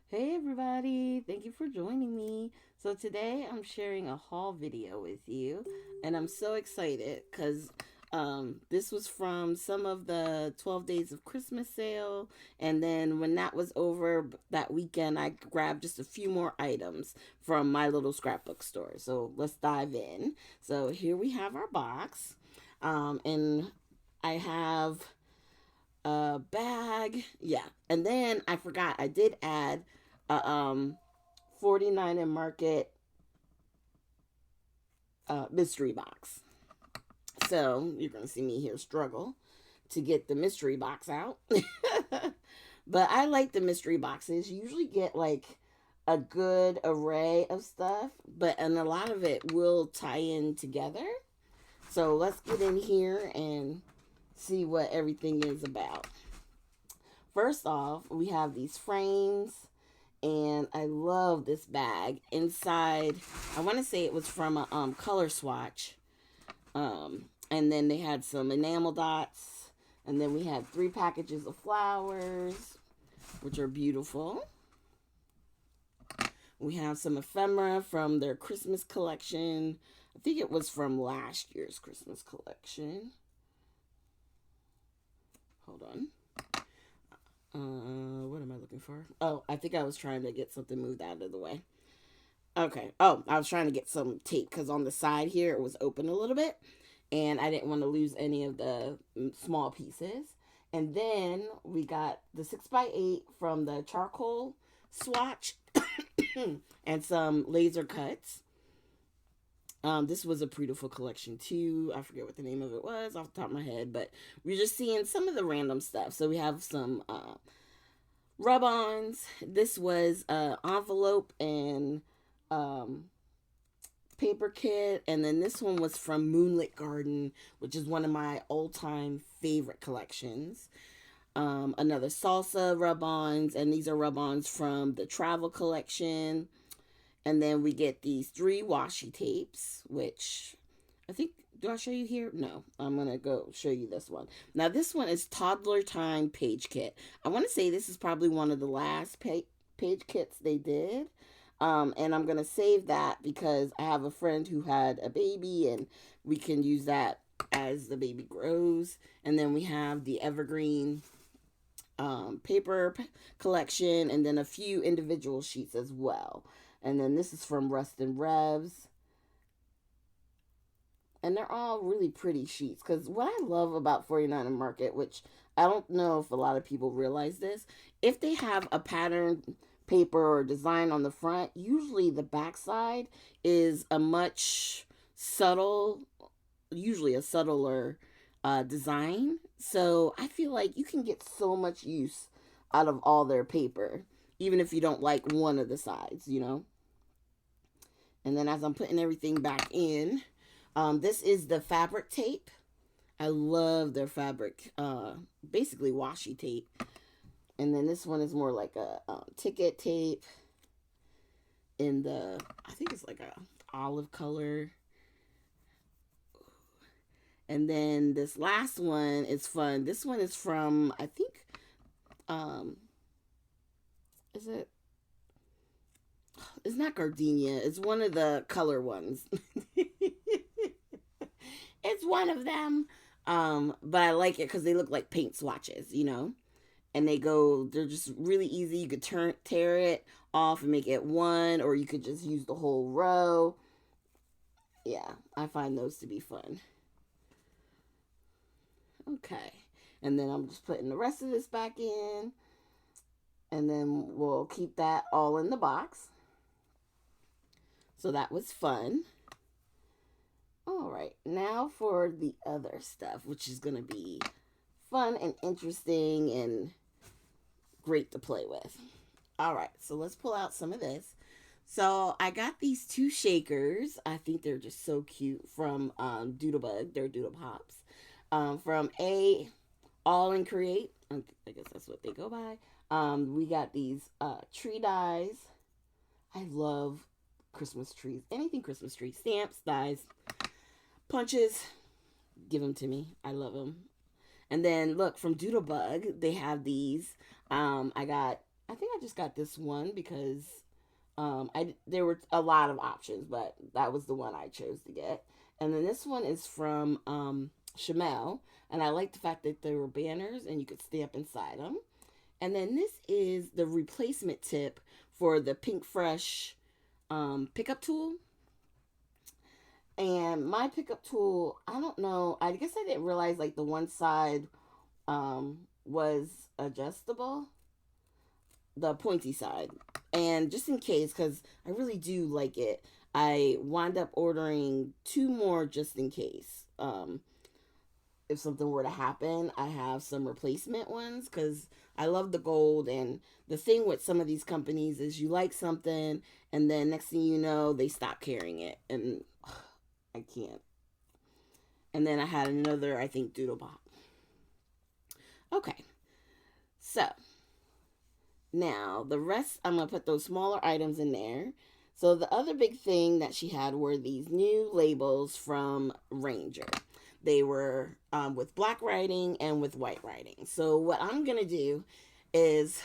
Hey everybody, thank you for joining me. So today I'm sharing a haul video with you and I'm so excited because this was from some of the 12 days of Christmas sale, and then when that was over that weekend I grabbed just a few more items from my little scrapbook store. So let's dive in. So here we have our box, and I have a bag. Yeah. And then I forgot I did add a 49 and Market mystery box. So you're going to see me here struggle to get the mystery box out. But I like the mystery boxes. You usually get like a good array of stuff, and a lot of it will tie in together. So let's get in here and see what everything is about. First off, we have these frames, and I love this bag. Inside, I want to say it was from a color swatch. And then they had some enamel dots, and then we had 3 packages of flowers, which are beautiful. We have some ephemera from their Christmas collection. I think it was from last year's Christmas collection. Hold on. What am I looking for? Oh, I think I was trying to get something moved out of the way. Okay. Oh, I was trying to get some tape because on the side here it was open a little bit, and I didn't want to lose any of the small pieces. And then we got the 6x8 from the charcoal swatch and some laser cuts. This was a beautiful collection too. I forget what the name of it was off the top of my head, but we're just seeing some of the random stuff. So we have some rub-ons. This was envelope and um, paper kit, and then this one was from Moonlit Garden, which is one of my all-time favorite collections. Another salsa rub-ons, and these are rub-ons from the travel collection. And then we get these 3 washi tapes, which I think, do I show you here? No, I'm going to go show you this one. Now, this one is Toddler Time Page Kit. I want to say this is probably one of the last page kits they did. And I'm going to save that because I have a friend who had a baby, and we can use that as the baby grows. And then we have the Evergreen paper collection, and then a few individual sheets as well. And then this is from Rust and Revs. And they're all really pretty sheets. Because what I love about 49 and Market, which I don't know if a lot of people realize this, if they have a pattern paper or design on the front, usually the backside is a much subtle, usually a subtler design. So I feel like you can get so much use out of all their paper, even if you don't like one of the sides, you know? And then as I'm putting everything back in, this is the fabric tape. I love their fabric, basically washi tape. And then this one is more like a ticket tape in the, I think it's like a olive color. And then this last one is fun. This one is from, I think, um, is it? It's not gardenia. It's one of the color ones. It's one of them. But I like it because they look like paint swatches, you know? And they're just really easy. You could tear it off and make it one, or you could just use the whole row. Yeah, I find those to be fun. Okay. And then I'm just putting the rest of this back in. And then we'll keep that all in the box. So that was fun. All right, now for the other stuff, which is going to be fun and interesting and great to play with. All right, so let's pull out some of this. So I got these 2 shakers. I think they're just so cute from Doodlebug. They're Doodle Pops. From A All and Create. I guess that's what they go by. We got these tree dies. I love Christmas trees. Anything Christmas tree. Stamps, dies, punches. Give them to me. I love them. And then look, from Doodlebug, they have these. I got I think I just got this one because there were a lot of options, but that was the one I chose to get. And then this one is from Chamel, and I like the fact that there were banners and you could stamp inside them. And then this is the replacement tip for the Pink Fresh pickup tool. And my pickup tool, I don't know. I guess I didn't realize like the one side was adjustable, the pointy side. And just in case, because I really do like it, I wound up ordering two more just in case. If something were to happen, I have some replacement ones because I love the gold. And the thing with some of these companies is you like something, and then next thing you know, they stop carrying it. And I can't. And then I had another, I think, Doodlebot. Okay, so now the rest, I'm going to put those smaller items in there. So the other big thing that she had were these new labels from Ranger. They were with black writing and with white writing. So what I'm going to do is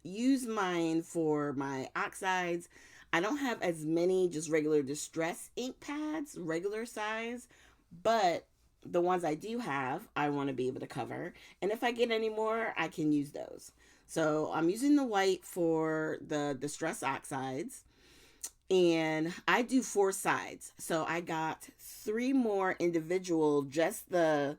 use mine for my oxides. I don't have as many just regular distress ink pads, regular size, but the ones I do have, I want to be able to cover. And if I get any more, I can use those. So I'm using the white for the distress oxides. And I do 4 sides. So I got 3 more individual, just the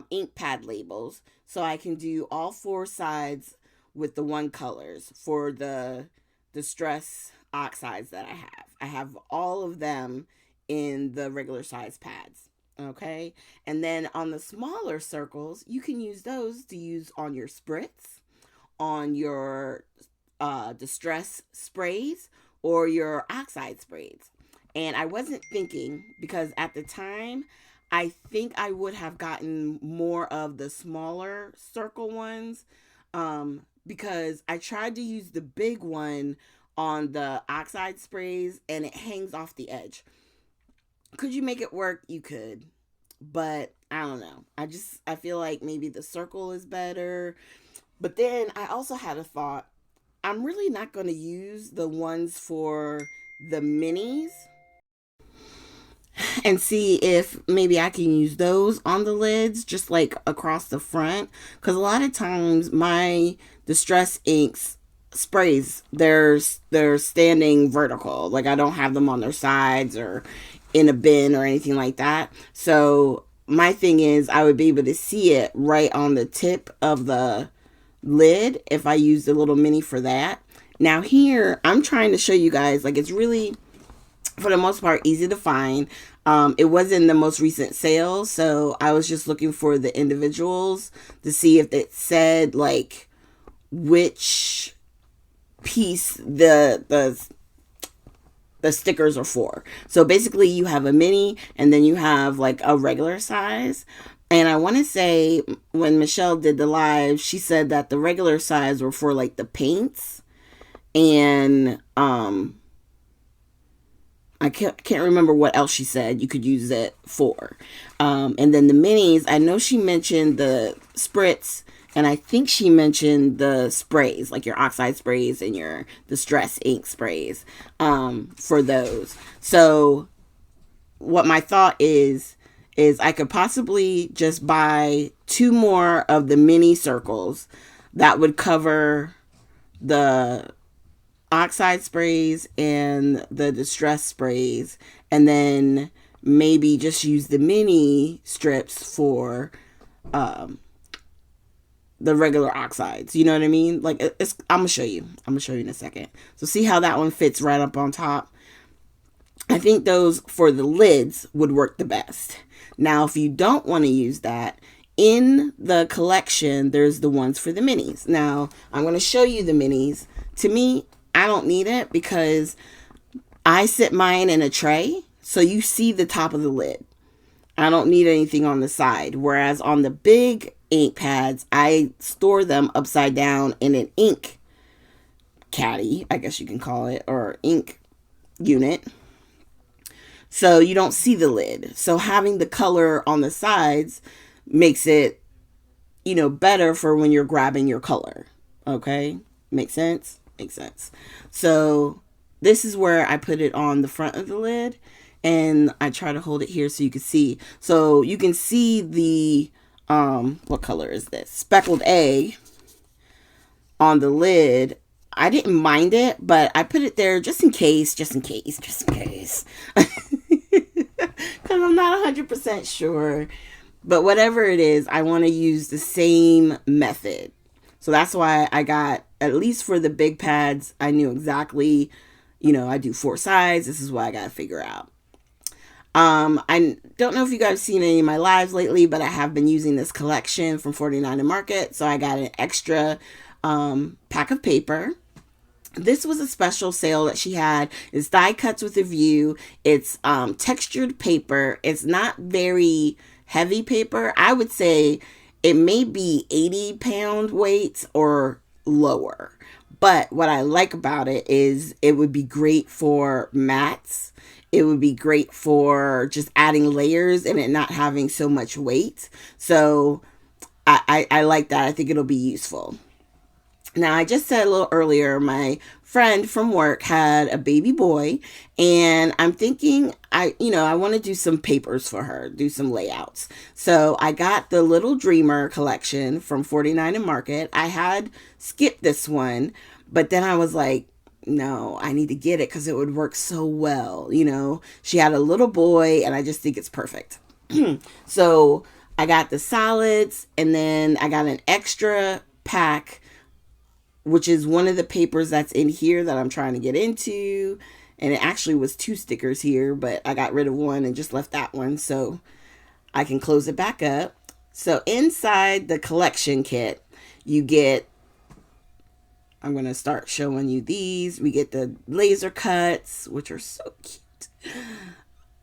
ink pad labels. So I can do all 4 sides with the one colors for the distress oxides that I have. I have all of them in the regular size pads. Okay. And then on the smaller circles, you can use those to use on your spritz, on your distress sprays, or your oxide sprays. And I wasn't thinking, because at the time, I think I would have gotten more of the smaller circle ones, because I tried to use the big one on the oxide sprays and it hangs off the edge. Could you make it work? You could. But I don't know. I feel like maybe the circle is better. But then I also had a thought. I'm really not going to use the ones for the minis and see if maybe I can use those on the lids, just like across the front. Because a lot of times my distress inks sprays, they're standing vertical. Like I don't have them on their sides or in a bin or anything like that. So my thing is I would be able to see it right on the tip of the lid if I use the little mini for that. Now here, I'm trying to show you guys, like it's really, for the most part, easy to find. It was in the most recent sale, so I was just looking for the individuals to see if it said like which piece the stickers are for. So basically you have a mini and then you have like a regular size. And I want to say when Michelle did the live, she said that the regular size were for like the paints. And I can't remember what else she said you could use it for. And then the minis, I know she mentioned the spritz, and I think she mentioned the sprays, like your oxide sprays and your distress ink sprays, for those. So what my thought is I could possibly just buy 2 more of the mini circles that would cover the oxide sprays and the distress sprays, and then maybe just use the mini strips for the regular oxides. You know what I mean? Like I'm gonna show you in a second. So see how that one fits right up on top. I think those for the lids would work the best. Now, if you don't want to use that, in the collection, there's the ones for the minis. Now, I'm going to show you the minis. To me, I don't need it because I sit mine in a tray, so you see the top of the lid. I don't need anything on the side. Whereas on the big ink pads, I store them upside down in an ink caddy, I guess you can call it, or ink unit. So you don't see the lid. So having the color on the sides makes it, better for when you're grabbing your color. Okay? Make sense? Makes sense. So this is where I put it on the front of the lid, and I try to hold it here so you can see. So you can see the, what color is this? Speckled egg on the lid. I didn't mind it, but I put it there just in case. Because I'm not 100% sure. But whatever it is, I want to use the same method. So that's why I got, at least for the big pads, I knew exactly, I do 4 sides. This is what I got to figure out. I don't know if you guys have seen any of my lives lately, but I have been using this collection from 49 and Market. So I got an extra pack of paper. This was a special sale that she had. It's die cuts with a view. It's textured paper. It's not very heavy paper. I would say it may be 80-pound weight or lower. But what I like about it is it would be great for mats. It would be great for just adding layers and it not having so much weight. So I like that. I think it'll be useful. Now, I just said a little earlier, my friend from work had a baby boy, and I'm thinking I want to do some papers for her, do some layouts. So I got the Little Dreamer collection from 49 and Market. I had skipped this one, but then I was like, no, I need to get it because it would work so well. She had a little boy, and I just think it's perfect. So I got the solids, and then I got an extra pack, which is one of the papers that's in here that I'm trying to get into. And it actually was 2 stickers here, but I got rid of one and just left that one so I can close it back up. So inside the collection kit, you get, I'm going to start showing you these. We get the laser cuts, which are so cute.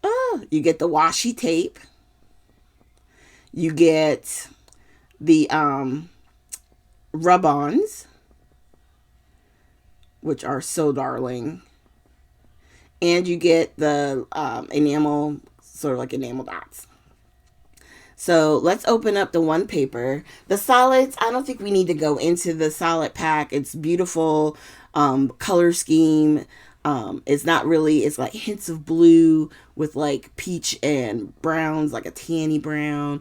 Oh, you get the washi tape. You get the rub-ons, which are so darling. And you get the enamel, sort of like enamel dots. So let's open up the one paper. The solids, I don't think we need to go into the solid pack. It's beautiful color scheme. It's not really, it's like hints of blue with like peach and browns, like a tanny brown.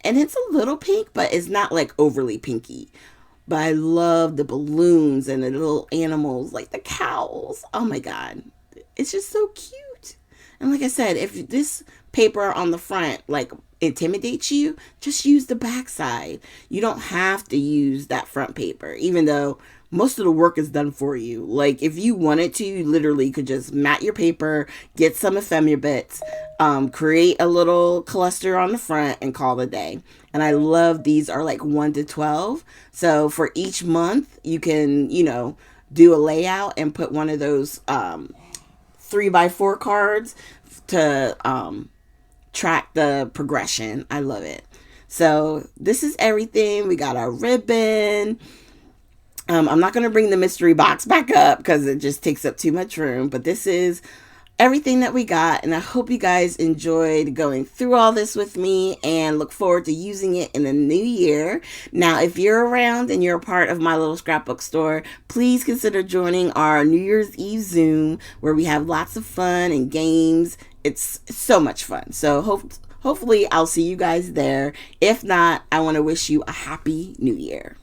And it's a little pink, but it's not like overly pinky. But I love the balloons and the little animals, like the cows. Oh my God. It's just so cute. And like I said, if this paper on the front, like, intimidates you, just use the back side. You don't have to use that front paper, even though most of the work is done for you. Like, if you wanted to, you literally could just mat your paper, get some ephemera bits, create a little cluster on the front, and call it a day. And I love these are like 1 to 12. So for each month, you can, do a layout and put one of those 3x4 cards to track the progression. I love it. So this is everything. We got our ribbon. I'm not going to bring the mystery box back up because it just takes up too much room. But this is everything that we got. And I hope you guys enjoyed going through all this with me and look forward to using it in the new year. Now, if you're around and you're a part of my little scrapbook store, please consider joining our New Year's Eve Zoom where we have lots of fun and games. It's so much fun. So hopefully I'll see you guys there. If not, I want to wish you a happy new year.